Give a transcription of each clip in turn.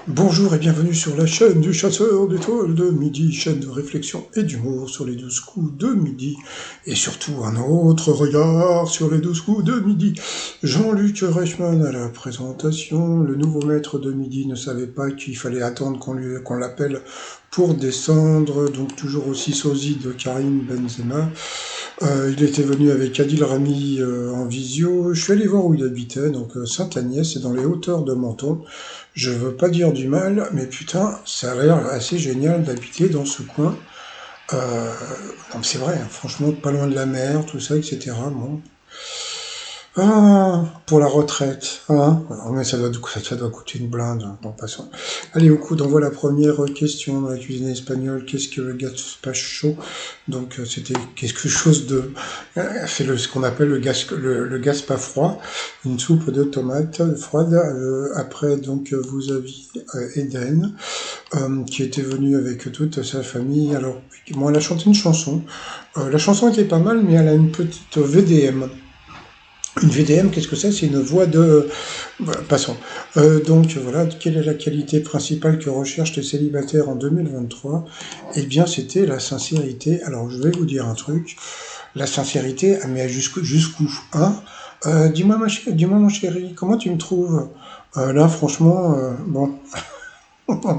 Bonjour et bienvenue sur la chaîne du chasseur d'étoiles de midi, chaîne de réflexion et d'humour sur les 12 coups de midi, et surtout un autre regard sur les 12 coups de midi. Jean-Luc Reichmann à la présentation. Le nouveau maître de midi ne savait pas qu'il fallait attendre qu'on l'appelle pour descendre, donc toujours aussi sosie de Karim Benzema. Il était venu avec Adil Rami en visio. Je suis allé voir où il habitait, donc Sainte-Agnès, c'est dans les hauteurs de Menton. Je veux pas dire du mal, mais putain, ça a l'air assez génial d'habiter dans ce coin. Euh, non, mais c'est vrai, hein, franchement, pas loin de la mer, tout ça, etc. Bon. Ah, pour la retraite, hein. Non, mais ça doit coûter une blinde, hein, en passant. Allez, au coup, d'envoie la première question dans la cuisine espagnole. Qu'est-ce que le gazpacho? Donc, c'était quelque chose de... c'est ce qu'on appelle le gazpa froid, une soupe de tomates froide. Après, donc, vous aviez Eden, qui était venu avec toute sa famille. Alors, bon, elle a chanté une chanson. La chanson était pas mal, mais elle a une petite VDM. Une VDM, qu'est-ce que c'est? C'est une voix de... Voilà, passons. Donc voilà, quelle est la qualité principale que recherchent les célibataires en 2023? Eh bien, c'était la sincérité. Alors, je vais vous dire un truc. La sincérité, mais jusqu'où? Hein? Dis-moi, mon chéri, comment tu me trouves? Là, franchement, bon,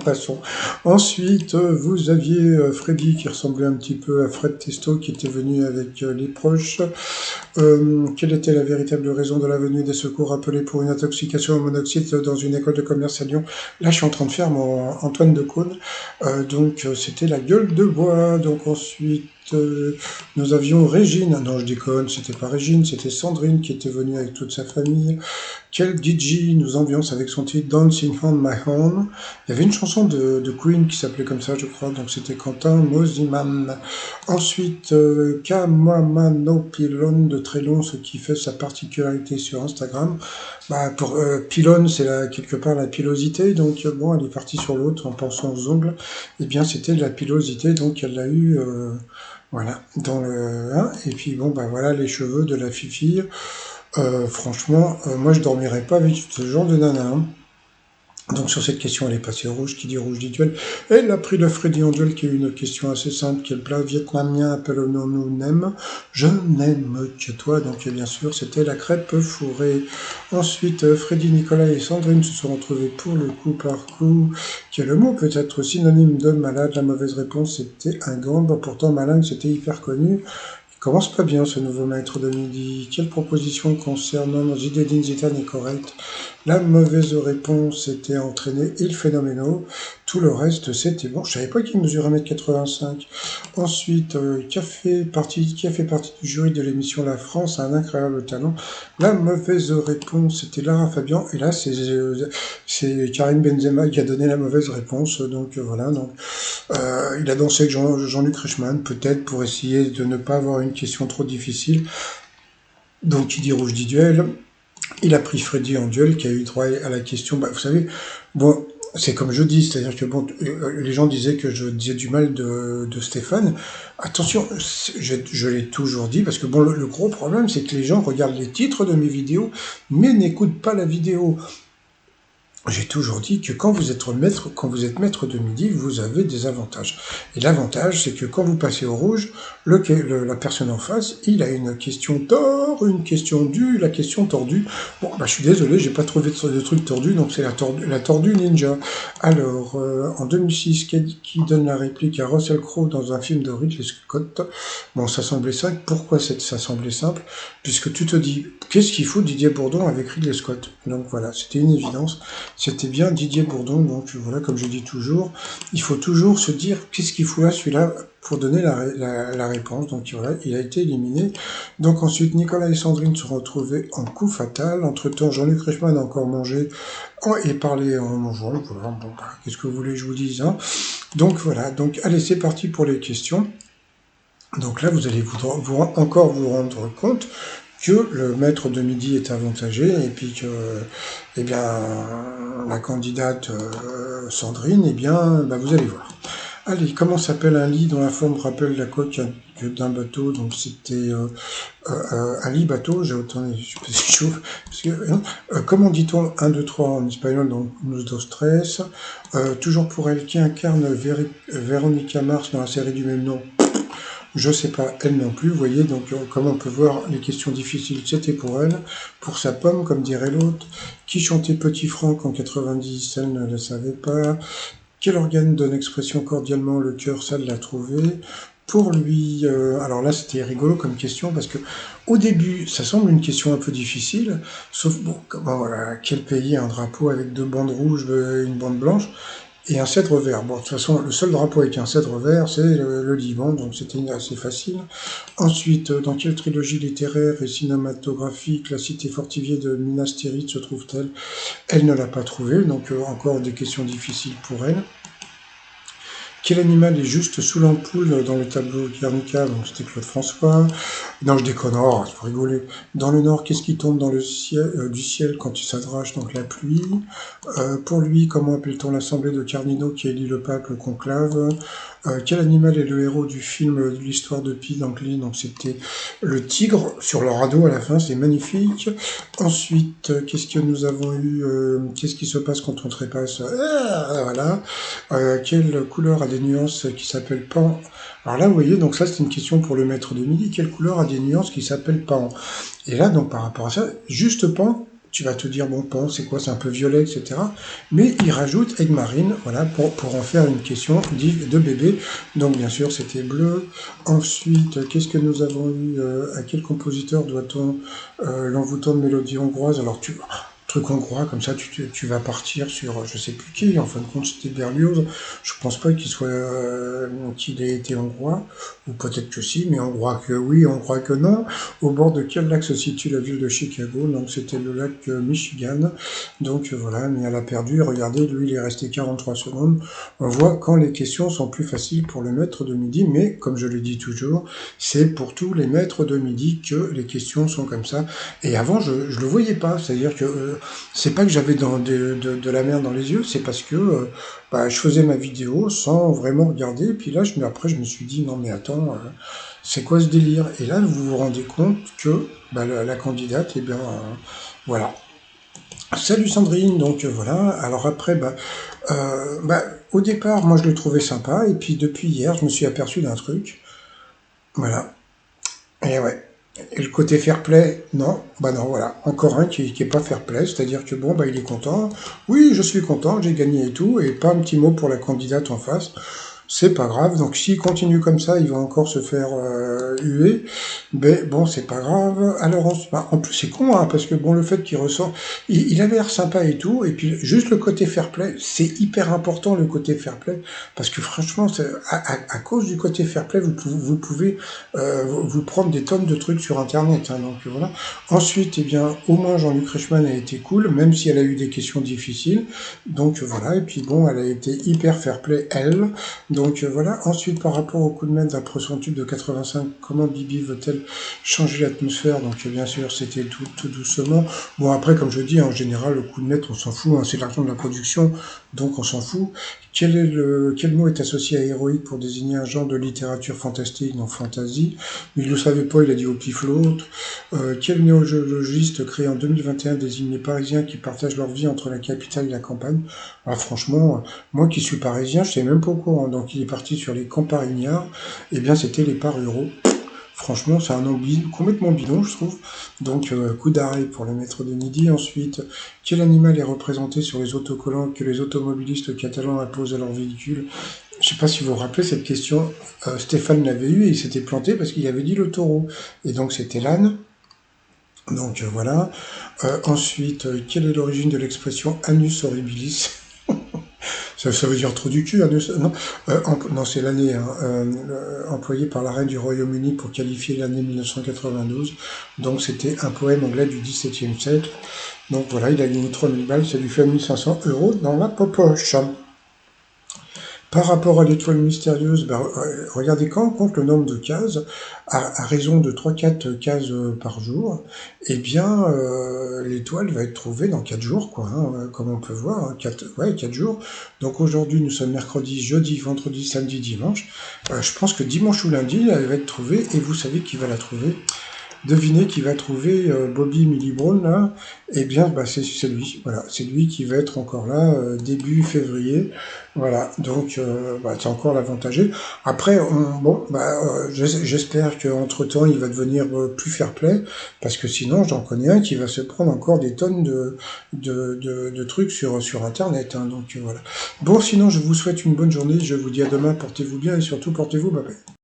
passons. Ensuite, vous aviez Freddy qui ressemblait un petit peu à Fred Testo qui était venu avec les proches. Quelle était la véritable raison de la venue des secours appelés pour une intoxication au monoxyde dans une école de commerce à Lyon? Là, je suis en train de faire mon Antoine de Caunes. C'était la gueule de bois. Donc ensuite, nous avions Régine. Non, je déconne, c'était pas Régine, c'était Sandrine qui était venue avec toute sa famille. Quel DJ nous ambiance avec son titre Dancing on My Own. Il y avait une chanson de Queen qui s'appelait comme ça, je crois, donc c'était Quentin Mosiman. Ensuite, Kamamano Pilon de Trélon, ce qui fait sa particularité sur Instagram. Bah, pour Pilon, c'est quelque part la pilosité, donc bon, elle est partie sur l'autre en pensant aux ongles. Eh bien, c'était de la pilosité, donc elle l'a eu, voilà, dans le... Hein, et puis bon, bah voilà, les cheveux de la fifille. Franchement, moi je dormirais pas avec ce genre de nana, hein. Donc sur cette question, elle est passée au rouge, qui dit rouge dit duel. Elle a pris le Freddy en duel, qui est une question assez simple. Quel plat vietnamien appelons-nous nem? Je n'aime que toi. Donc bien sûr, c'était la crêpe fourrée. Ensuite, Freddy, Nicolas et Sandrine se sont retrouvés pour le coup par coup. Quel mot peut être synonyme de malade? La mauvaise réponse, c'était un gambe. Pourtant, malade, c'était hyper connu. Il commence pas bien, ce nouveau maître de midi. Quelle proposition concernant Zinedine Zidane est correcte? La mauvaise réponse était entraîner il phénoménal. Tout le reste, c'était bon. Je savais pas qu'il mesurait 1m85. Ensuite, qui a fait partie du jury de l'émission La France a un incroyable talent? La mauvaise réponse, c'était Lara Fabian. Et là, c'est Karim Benzema qui a donné la mauvaise réponse. Donc voilà. Donc, il a dansé avec Jean-Luc Reichmann, peut-être pour essayer de ne pas avoir une question trop difficile. Donc, qui dit rouge dit duel. Il a pris Freddy en duel, qui a eu droit à la question. Bah, vous savez, bon, c'est comme je dis, c'est-à-dire que bon, les gens disaient que je disais du mal de Stéphane. Attention, je l'ai toujours dit, parce que bon, le gros problème, c'est que les gens regardent les titres de mes vidéos, mais n'écoutent pas la vidéo. J'ai toujours dit que quand vous êtes maître de midi, vous avez des avantages. Et l'avantage, c'est que quand vous passez au rouge, la personne en face, il a une question tord, une question due, la question tordue. Bon, bah, je suis désolé, j'ai pas trouvé de truc tordu, donc c'est la tordue ninja. Alors, en 2006, qui donne la réplique à Russell Crowe dans un film de Ridley Scott? Bon, ça semblait simple. Pourquoi ça semblait simple? Puisque tu te dis, qu'est-ce qu'il fout Didier Bourdon avec Ridley Scott? Donc voilà, c'était une évidence. C'était bien Didier Bourdon, donc voilà, comme je dis toujours, il faut toujours se dire qu'est-ce qu'il fout là, celui-là, pour donner la réponse. Donc voilà, il a été éliminé. Donc ensuite, Nicolas et Sandrine se sont retrouvés en coup fatal. Entre-temps, Jean-Luc Reichmann a encore mangé et parlé en mangeant. Voilà, bon, bah, qu'est-ce que vous voulez que je vous dise, hein? Donc voilà, donc allez, c'est parti pour les questions. Donc là, vous allez encore vous rendre compte que le maître de midi est avantagé et puis que, eh bien, la candidate Sandrine, eh bien, bah, vous allez voir. Allez, comment s'appelle un lit dont la forme rappelle la coque d'un bateau? Donc c'était un lit bateau, j'ai autant je suis chaud, parce que, comment dit-on 1, 2, 3 en espagnol, donc nous dos tres, toujours pour elle, qui incarne Véronica Mars dans la série du même nom? Je sais pas, elle non plus, vous voyez, donc comme on peut voir, les questions difficiles, c'était pour elle. Pour sa pomme, comme dirait l'autre. Qui chantait Petit Franck en 90? Elle ne le savait pas. Quel organe donne expression cordialement le cœur? Ça, elle l'a trouvé. Pour lui, alors là, c'était rigolo comme question, parce que au début, ça semble une question un peu difficile, sauf, bon, comment, voilà, quel pays a un drapeau avec 2 bandes rouges et une bande blanche? Et un cèdre vert. Bon, de toute façon, le seul drapeau avec un cèdre vert, c'est le Liban, donc c'était assez facile. Ensuite, dans quelle trilogie littéraire et cinématographique la cité fortifiée de Minas Tirith se trouve-t-elle? Elle ne l'a pas trouvé, donc encore des questions difficiles pour elle. Quel animal est juste sous l'ampoule dans le tableau Guernica? Donc c'était Claude François. Non, je déconne, oh, c'est pour rigoler. Dans le nord, qu'est-ce qui tombe dans le ciel, du ciel quand il s'adrache? Donc la pluie. Pour lui, comment appelle-t-on l'assemblée de Cardinaux qui élit le pape, le conclave? Quel animal est le héros du film de l'histoire de Pi d'Angly? Donc c'était le tigre sur le radeau à la fin, c'est magnifique. Ensuite, qu'est-ce que nous avons eu? Qu'est-ce qui se passe quand on trépasse? Voilà. Quelle couleur a des nuances qui s'appellent pan? Alors là, vous voyez, donc ça c'est une question pour le maître de midi. Quelle couleur a des nuances qui s'appellent pan? Et là, donc par rapport à ça, juste pan, tu vas te dire, bon, pan, c'est quoi? C'est un peu violet, etc. Mais il rajoute aigle marine, voilà, pour en faire une question de bébé. Donc bien sûr, c'était bleu. Ensuite, qu'est-ce que nous avons eu? À quel compositeur doit-on l'envoûtant de mélodie hongroise? Alors truc hongrois, comme ça tu vas partir sur je sais plus qui, en fin de compte c'était Berlioz, je pense pas qu'il ait été hongrois, ou peut-être que si, mais hongrois que oui, hongrois que non. Au bord de quel lac se situe la ville de Chicago? Donc c'était le lac Michigan, donc voilà, mais elle a perdu, regardez, lui il est resté 43 secondes. On voit quand les questions sont plus faciles pour le maître de midi, mais comme je le dis toujours, c'est pour tous les maîtres de midi que les questions sont comme ça. Et avant je le voyais pas, c'est-à-dire que c'est pas que j'avais de la merde dans les yeux, c'est parce que je faisais ma vidéo sans vraiment regarder, puis là après je me suis dit non mais attends, c'est quoi ce délire? Et là vous vous rendez compte que la candidate, eh bien voilà. Salut Sandrine, donc voilà, alors après au départ moi je le trouvais sympa, et puis depuis hier je me suis aperçu d'un truc, voilà, et ouais. Et le côté fair play, non, non, voilà, encore un qui est pas fair play, c'est-à-dire que bon, il est content, oui, je suis content, j'ai gagné et tout, et pas un petit mot pour la candidate en face, c'est pas grave, donc s'il continue comme ça, il va encore se faire huer, mais bon, c'est pas grave. Alors, en plus, c'est con, hein, parce que bon, le fait qu'il ressort, il avait l'air sympa et tout, et puis juste le côté fair play, c'est hyper important le côté fair play, parce que franchement, à cause du côté fair play, vous pouvez vous prendre des tonnes de trucs sur Internet, hein, donc voilà. Ensuite, eh bien, au moins Jean-Luc Reichmann a été cool, même si elle a eu des questions difficiles, donc voilà, et puis bon, elle a été hyper fair play, elle. Donc voilà, ensuite par rapport au coup de maître d'un son tube de 85, comment Bibi veut-elle changer l'atmosphère? Donc bien sûr, c'était tout doucement. Bon après, comme je dis, en général, le coup de maître, on s'en fout, hein, c'est l'argent de la production, donc on s'en fout. Quel mot est associé à héroïque pour désigner un genre de littérature fantastique, donc fantasy? Il ne le savait pas, il a dit au pif l'autre. Quel néologiste créé en 2021 désigne les Parisiens qui partagent leur vie entre la capitale et la campagne? Alors franchement, moi qui suis parisien, je sais même pas au courant. Donc il est parti sur les camparignards, et bien c'était les paruraux. Franchement, c'est un nom complètement bidon, je trouve. Donc, coup d'arrêt pour le maître de midi. Ensuite, quel animal est représenté sur les autocollants que les automobilistes catalans imposent à leurs véhicules? Je sais pas si vous vous rappelez cette question. Stéphane l'avait eu et il s'était planté parce qu'il avait dit le taureau. Et donc, c'était l'âne. Donc, voilà. Ensuite, quelle est l'origine de l'expression anus horribilis? Ça veut dire trou du cul, anus, non, non c'est l'année employée par la reine du Royaume-Uni pour qualifier l'année 1992. Donc c'était un poème anglais du XVIIe siècle. Donc voilà, il a gagné 3000 balles, ça lui fait 1500 € dans la popoche. Par rapport à l'étoile mystérieuse, regardez quand on compte le nombre de cases, à raison de 3-4 cases par jour, eh bien l'étoile va être trouvée dans 4 jours, quoi, hein, comme on peut voir, hein, 4 jours. Donc aujourd'hui nous sommes mercredi, jeudi, vendredi, samedi, dimanche. Je pense que dimanche ou lundi, elle va être trouvée, et vous savez qui va la trouver? Devinez qui va trouver Bobby Millie Brown là? Eh bien, c'est lui. Voilà, c'est lui qui va être encore là début février. Voilà, donc c'est encore l'avantagé. Après, j'espère qu'entre temps il va devenir plus fair-play, parce que sinon j'en connais un qui va se prendre encore des tonnes de trucs sur Internet. Hein, donc voilà. Bon, sinon je vous souhaite une bonne journée. Je vous dis à demain. Portez-vous bien et surtout portez-vous. Bye bye.